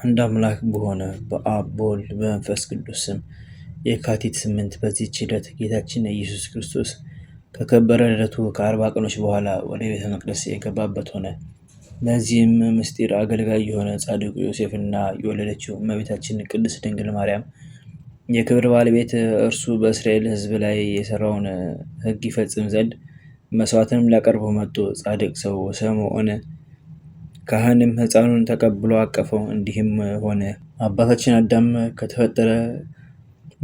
አንድ አምላክ በሆነ በአብ በወልድ በመንፈስ ቅዱስ ስም የካቲት 8 በዚህች ዕለት ጌታችን ኢየሱስ ክርስቶስ ከከበረ ልደቱ ከ40 ቀኖች በኋላ ወደ ቤተ መቅደስ የገባበት ሆነ። ለዚህም ምስጢር አገልጋይ የሆነ ጻድቁ ዮሴፍና የወለደችው እመቤታችን ቅድስት ድንግል ማርያም የክብር ባለቤት እርሱ በእስራኤል ሕዝብ ላይ የሰራውን ሕግ ይፈጽም ዘንድ መስዋዕትንም ሊያቀርቡ መጡ። ጻድቅ ሰው ስምዖን ካህንም ሕፃኑን ተቀብሎ አቀፈው። እንዲህም ሆነ፣ አባታችን አዳም ከተፈጠረ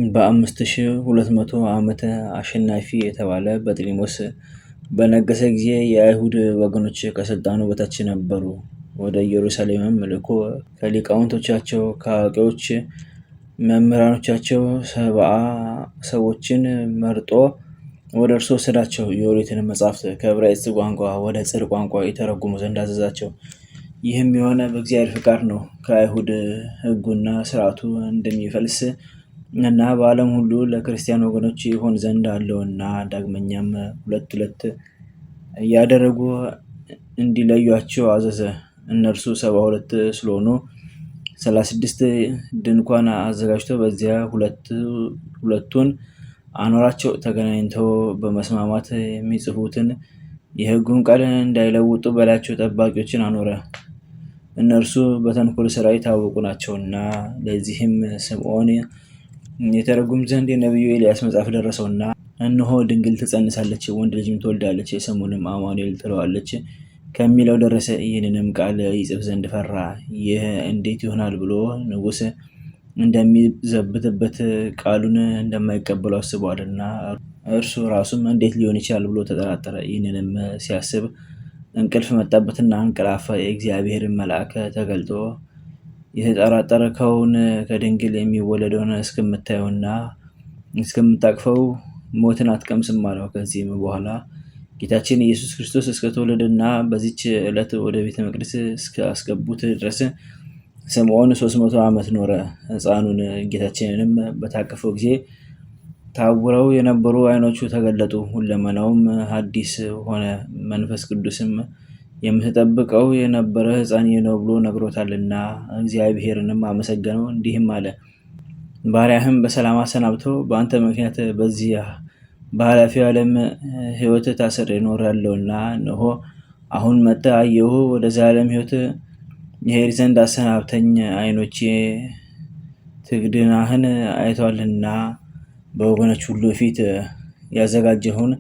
በ5200 ዓመት አሸናፊ የተባለ በጥሊሞስ በነገሰ ጊዜ የአይሁድ ወገኖች ከስልጣኑ በታች ነበሩ። ወደ ኢየሩሳሌምም ልኮ ከሊቃውንቶቻቸው ከአዋቂዎች መምህራኖቻቸው 70 ሰዎችን መርጦ ወደ እርሱ ወሰዳቸው። የኦሪትን መጻሕፍት ከዕብራይስጥ ቋንቋ ወደ ጽር ቋንቋ የተረጉሙ ዘንድ አዘዛቸው። ይህም የሆነ በእግዚአብሔር ፍቃድ ነው። ከአይሁድ ሕጉና ሥርዓቱ እንደሚፈልስ እና በዓለም ሁሉ ለክርስቲያን ወገኖች ይሆን ዘንድ አለውና። ዳግመኛም ሁለት ሁለት እያደረጉ እንዲለዩአቸው አዘዘ። እነርሱ 72 ስለሆኑ 36 ድንኳን አዘጋጅቶ በዚያ ሁለቱን አኖራቸው። ተገናኝተው በመስማማት የሚጽፉትን የሕጉን ቃል እንዳይለውጡ በላያቸው ጠባቂዎችን አኖረ። እነርሱ በተንኮል ሥራ የታወቁ ናቸውና። ለዚህም ስምዖን የተረጉም ዘንድ የነቢዩ ኤልያስ መጽሐፍ ደረሰውና፣ እነሆ ድንግል ትጸንሳለች፣ ወንድ ልጅም ትወልዳለች፣ ስሙንም አማኑኤል ትለዋለች ከሚለው ደረሰ። ይህንንም ቃል ይጽፍ ዘንድ ፈራ። ይህ እንዴት ይሆናል ብሎ ንጉሥ እንደሚዘብትበት ቃሉን እንደማይቀበሉ አስቧልና፣ እርሱ ራሱም እንዴት ሊሆን ይችላል ብሎ ተጠራጠረ። ይህንንም ሲያስብ እንቅልፍ መጣበትና አንቀላፋ። የእግዚአብሔርን መልአክ ተገልጦ የተጠራጠርከውን ከድንግል የሚወለደውን እስከምታየውና እስከምታቅፈው ሞትን አትቀምስም አለው። ከዚህም በኋላ ጌታችን ኢየሱስ ክርስቶስ እስከተወለደና በዚች ዕለት ወደ ቤተ መቅደስ እስካስገቡት ድረስ ስምዖን 300 ዓመት ኖረ። ሕፃኑን ጌታችንንም በታቀፈው ጊዜ ታውረው የነበሩ ዓይኖቹ ተገለጡ፣ ሁለመናውም ሐዲስ ሆነ። መንፈስ ቅዱስም የምትጠብቀው የነበረ ሕፃን ይህ ነው ብሎ ነግሮታልና እግዚአብሔርንም አመሰገነው፣ እንዲህም አለ፣ ባሪያህም በሰላም አሰናብተው። በአንተ ምክንያት በዚህ በኃላፊው ዓለም ሕይወት ታስሬ እኖራለሁና፣ እነሆ አሁን መጥተህ አየሁ። ወደ ዘላለም ሕይወት ይሄድ ዘንድ አሰናብተኝ። ዓይኖቼ ትግድናህን አይተዋልና በወገኖች ሁሉ ፊት ያዘጋጀኸውን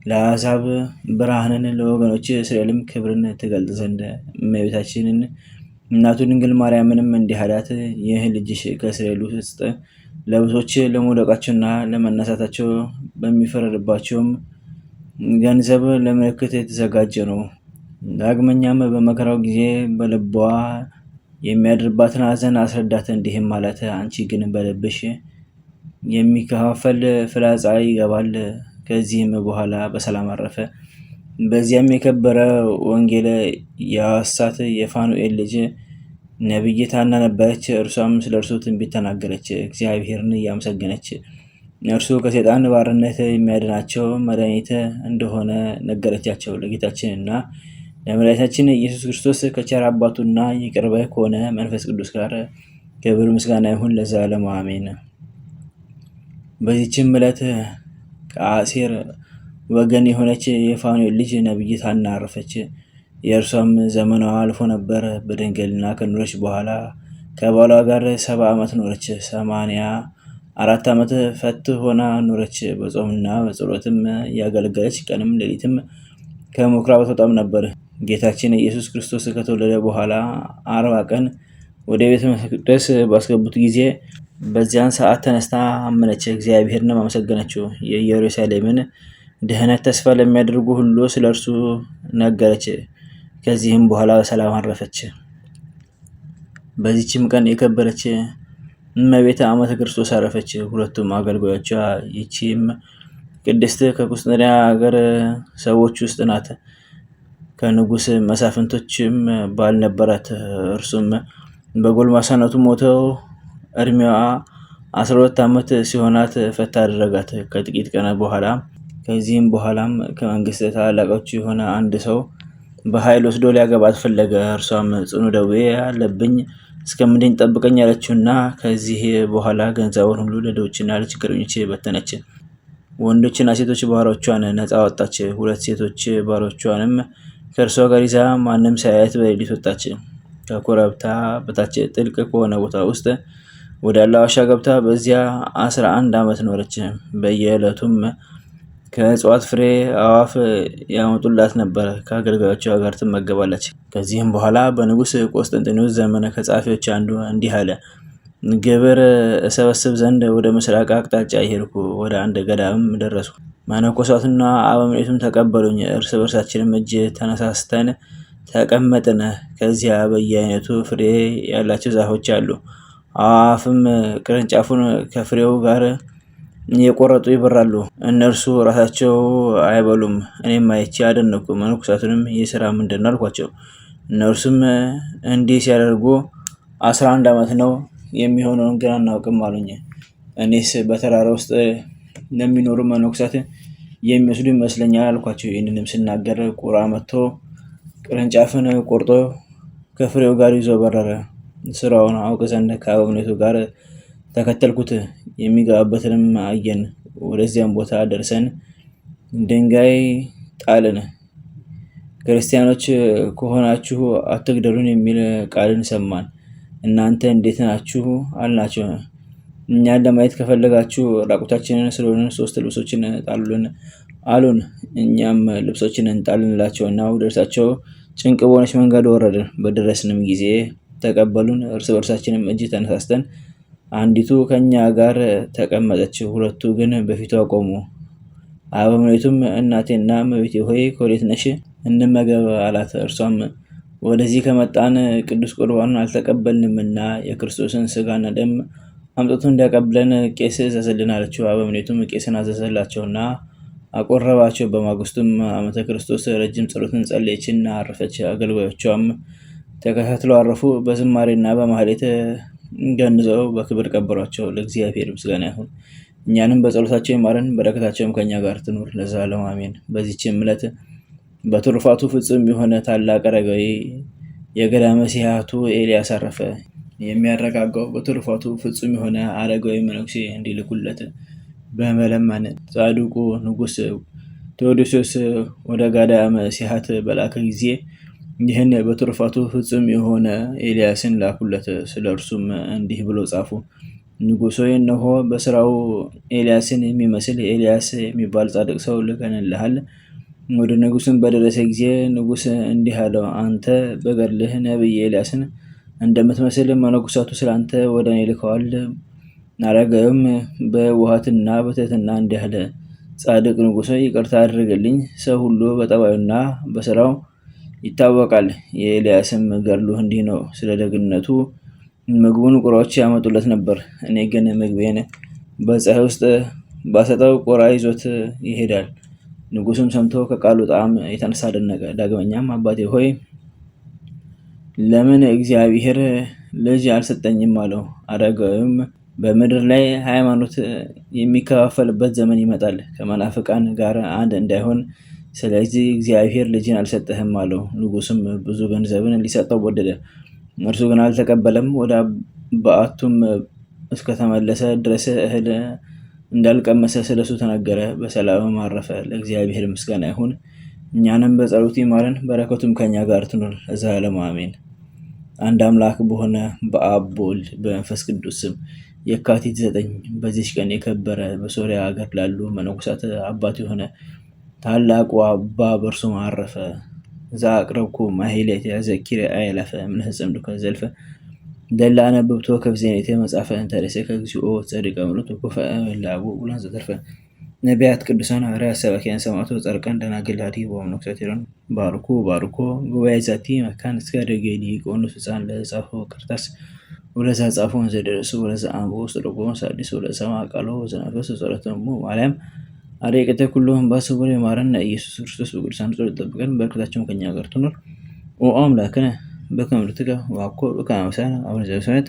ለአሕዛብ ብርሃንን ለወገኖች እስራኤልም ክብርን ትገልጥ ዘንድ እመቤታችንን እናቱ ድንግል ማርያምንም እንዲህ አላት፣ ይህ ልጅሽ ከእስራኤል ውስጥ ለብዙዎች ለመውደቃቸውና ለመነሳታቸው በሚፈረድባቸውም ገንዘብ ለምልክት የተዘጋጀ ነው። ዳግመኛም በመከራው ጊዜ በልቧ የሚያድርባትን ሐዘን አስረዳት፣ እንዲህም አላት፣ አንቺ ግን በልብሽ የሚከፋፈል ፍላጻ ይገባል። ከዚህም በኋላ በሰላም አረፈ። በዚያም የከበረ ወንጌል ያወሳት የፋኑኤል ልጅ ነቢይት ሐና ነበረች። እርሷም ስለ እርሱ ትንቢት ተናገረች፣ እግዚአብሔርን እያመሰገነች። እርሱ ከሰይጣን ባርነት የሚያድናቸው መድኃኒት እንደሆነ ነገረቻቸው። ለጌታችንና ለመድኃኒታችን ኢየሱስ ክርስቶስ ከቸር አባቱና ይቅር ባይ ከሆነ መንፈስ ቅዱስ ጋር ክብር ምስጋና ይሁን ለዘላለሙ አሜን። በዚህችም ዕለት ከአሴር ወገን የሆነች የፋኑኤል ልጅ ነቢይት ሐና አረፈች። የእርሷም ዘመኗ አልፎ ነበር። በድንግልና ከኖረች በኋላ ከባሏ ጋር 70 ዓመት ኖረች። 84 ዓመት ፈት ሆና ኖረች። በጾምና በጸሎትም ያገለገለች ቀንም ሌሊትም ከምኵራብ አትወጣም ነበር። ጌታችን ኢየሱስ ክርስቶስ ከተወለደ በኋላ 40 ቀን ወደ ቤተ መቅደስ ባስገቡት ጊዜ በዚያን ሰዓት ተነስታ አመነች፣ እግዚአብሔርንም አመሰገነችው። የኢየሩሳሌምን ድህነት ተስፋ ለሚያደርጉ ሁሉ ስለ እርሱ ነገረች። ከዚህም በኋላ በሰላም አረፈች። በዚችም ቀን የከበረች እመቤተ አመተ ክርስቶስ አረፈች። ሁለቱም አገልጋዮቿ። ይቺም ቅድስት ከቁስጥንጥንያ ሀገር ሰዎች ውስጥ ናት። ከንጉሥ መሳፍንቶችም ባል ነበራት። እርሱም በጎልማሳነቱ ሞተው እድሜዋ 12 ዓመት ሲሆናት ፈታ አደረጋት። ከጥቂት ቀን በኋላ ከዚህም በኋላም ከመንግስት ታላላቆች የሆነ አንድ ሰው በኃይል ወስዶ ሊያገባት ፈለገ። እርሷም ጽኑ ደዌ አለብኝ፣ እስከምድን ጠብቀኝ አለችውና ከዚህ በኋላ ገንዘቡን ሁሉ ለድሆችና ለችግረኞች በተነች። ወንዶችና ሴቶች ባሮቿን ነፃ አወጣች። 2 ሴቶች ባሮቿንም ከእርሷ ጋር ይዛ ማንም ሳያያት በሌሊት ወጣች። ከኮረብታ በታች ጥልቅ ከሆነ ቦታ ውስጥ ወዳለ ዋሻ ገብታ በዚያ 11 ዓመት ኖረች። በየዕለቱም ከእጽዋት ፍሬ አዕዋፍ ያመጡላት ነበር። ከአገልጋዮቿ ጋር ትመገባለች። ከዚህም በኋላ በንጉሥ ቆስጠንጢኖስ ዘመን ከጸሐፊዎች አንዱ እንዲህ አለ። ግብር እሰበስብ ዘንድ ወደ ምስራቅ አቅጣጫ ሄድኩ። ወደ አንድ ገዳምም ደረስኩ። መነኮሳቱና አበምኔቱም ተቀበሉኝ። እርስ በርሳችንም እጅ ተነሳስተን ተቀመጥን። ከዚያ በየአይነቱ ፍሬ ያላቸው ዛፎች አሉ። አዕዋፍም ቅርንጫፉን ከፍሬው ጋር እየቆረጡ ይበራሉ። እነርሱ ራሳቸው አይበሉም። እኔም አይቼ አደነኩ። መነኮሳቱንም ይህ ስራ ምንድን ነው አልኳቸው። እነርሱም እንዲህ ሲያደርጉ 11 ዓመት ነው፣ የሚሆነውን ግን አናውቅም አሉኝ። እኔስ በተራራ ውስጥ ለሚኖሩ መነኮሳት የሚወስዱ ይመስለኛል አልኳቸው። ይህንንም ስናገር ቁራ መጥቶ ቅርንጫፍን ቆርጦ ከፍሬው ጋር ይዞ በረረ። ስራውን አውቅ ዘንድ ከአበምኔቱ ጋር ተከተልኩት። የሚገባበትንም አየን። ወደዚያም ቦታ ደርሰን ድንጋይ ጣልን። ክርስቲያኖች ከሆናችሁ አትግደሉን የሚል ቃልን ሰማን። እናንተ እንዴት ናችሁ አልናቸው። እኛን ለማየት ከፈለጋችሁ ራቁታችንን ስለሆንን 3 ልብሶችን ጣሉልን አሉን። እኛም ልብሶችን እንጣልንላቸውና ወደ እርሳቸው ጭንቅ በሆነች መንገድ ወረድን። በደረስንም ጊዜ ተቀበሉን። እርስ በርሳችንም እጅ ተነሳስተን አንዲቱ ከኛ ጋር ተቀመጠች፣ 2ቱ ግን በፊቷ ቆሙ። አበምኔቱም እናቴና እመቤቴ ሆይ ከወዴት ነሽ? እንመገብ አላት። እርሷም ወደዚህ ከመጣን ቅዱስ ቁርባኑን አልተቀበልንምና የክርስቶስን ስጋና ደም አምጥቶ እንዲያቀብለን ቄስ እዘዝልን አለችው። አበምኔቱም ቄስን አዘዘላቸውና አቆረባቸው። በማግስቱም ዓመተ ክርስቶስ ረጅም ጸሎትን ጸለየችና አረፈች። አገልጋዮቿም ተከታትለው አረፉ። በዝማሬና በማህሌት ገንዘው በክብር ቀበሯቸው። ለእግዚአብሔር ምስጋና ይሁን፣ እኛንም በጸሎታቸው ይማረን፣ በረከታቸውም ከኛ ጋር ትኑር ለዘላለሙ አሜን። በዚህችም ዕለት በትሩፋቱ ፍጹም የሆነ ታላቅ አረጋዊ የገዳመ ሲሃቱ ኤልያስ አረፈ። የሚያረጋጋው በትሩፋቱ ፍጹም የሆነ አረጋዊ መነኩሴ እንዲልኩለት በመለመን ጻድቁ ንጉሥ ቴዎዶስዮስ ወደ ገዳመ ሲሃት በላከ ጊዜ ይህን በትሩፋቱ ፍጹም የሆነ ኤልያስን ላኩለት። ስለ እርሱም እንዲህ ብሎ ጻፉ። ንጉሥ ሆይ እነሆ በስራው ኤልያስን የሚመስል ኤልያስ የሚባል ጻድቅ ሰው ልከንልሃል። ወደ ንጉሥም በደረሰ ጊዜ ንጉሥ እንዲህ አለው፣ አንተ በገድልህ ነቢይ ኤልያስን እንደምትመስል መነኮሳቱ ስላንተ ወደ እኔ ልከዋል። አረጋዊውም በውሃትና በትህትና እንዲህ አለ፣ ጻድቅ ንጉሥ ሆይ ይቅርታ አድርግልኝ። ሰው ሁሉ በጠባዩና በስራው ይታወቃል። የኤልያስም ገድሉ እንዲህ ነው። ስለ ደግነቱ ምግቡን ቁራዎች ያመጡለት ነበር። እኔ ግን ምግቤን በፀሐይ ውስጥ ባሰጠው ቁራ ይዞት ይሄዳል። ንጉሱም ሰምቶ ከቃሉ ጣዕም የተነሳ አደነቀ። ዳግመኛም አባቴ ሆይ ለምን እግዚአብሔር ልጅ አልሰጠኝም አለው። አረጋዊውም በምድር ላይ ሃይማኖት የሚከፋፈልበት ዘመን ይመጣል፣ ከመናፍቃን ጋር አንድ እንዳይሆን ስለዚህ እግዚአብሔር ልጅን አልሰጠህም አለው። ንጉሱም ብዙ ገንዘብን ሊሰጠው ወደደ። እርሱ ግን አልተቀበለም። ወደ በዓቱም እስከተመለሰ ድረስ እህል እንዳልቀመሰ ስለሱ ተነገረ። በሰላምም አረፈ። ለእግዚአብሔር ምስጋና ይሁን፣ እኛንም በጸሎቱ ይማረን፣ በረከቱም ከኛ ጋር ትኑር ለዘላለሙ አሜን። አንድ አምላክ በሆነ በአብ በወልድ በመንፈስ ቅዱስ ስም የካቲት 9 በዚች ቀን የከበረ በሶርያ ሀገር ላሉ መነኮሳት አባት የሆነ ታላቁ አባ በርሱም አረፈ። እዛ አቅረብኩ ማህሌት ያዘኪረ አየላፈ ምንህጽምዱ ከዘልፈ ደላ ነብብቶ ከብዜኔቴ መጻፈ እንተደሰ ከግዚኦ ጸድቀ ምሉት ኮፈ ላቡ ውላን ዘተርፈ ነቢያት ቅዱሳን ሐዋርያት ሰባክያን ሰማዕታት ጻድቃን ደናግል አዲ ወመነኮሳት ይረን ባርኩ ባርኮ ጉባኤ ዛቲ መካን እስከ ደገዲ ቆኑስ ሕፃን ለጻፎ ቅርታስ ወለዛ ጻፎን ዘደረሱ ወለዛ አንቦ ስልቆ ሳዲስ ወለሰማ ቃሎ ዘናፈስ ጸሎተሙ ማርያም አሬቀተ ኩሉም ባሰቡር የማረን ኢየሱስ ክርስቶስ በቅዱሳን ጸሎት ጠብቀን በረከታቸው ከኛ ጋር ትኑር። ኦ አምላክነ በከመ ትከ ዋኮ በከመ አሁን ዘበሰማያት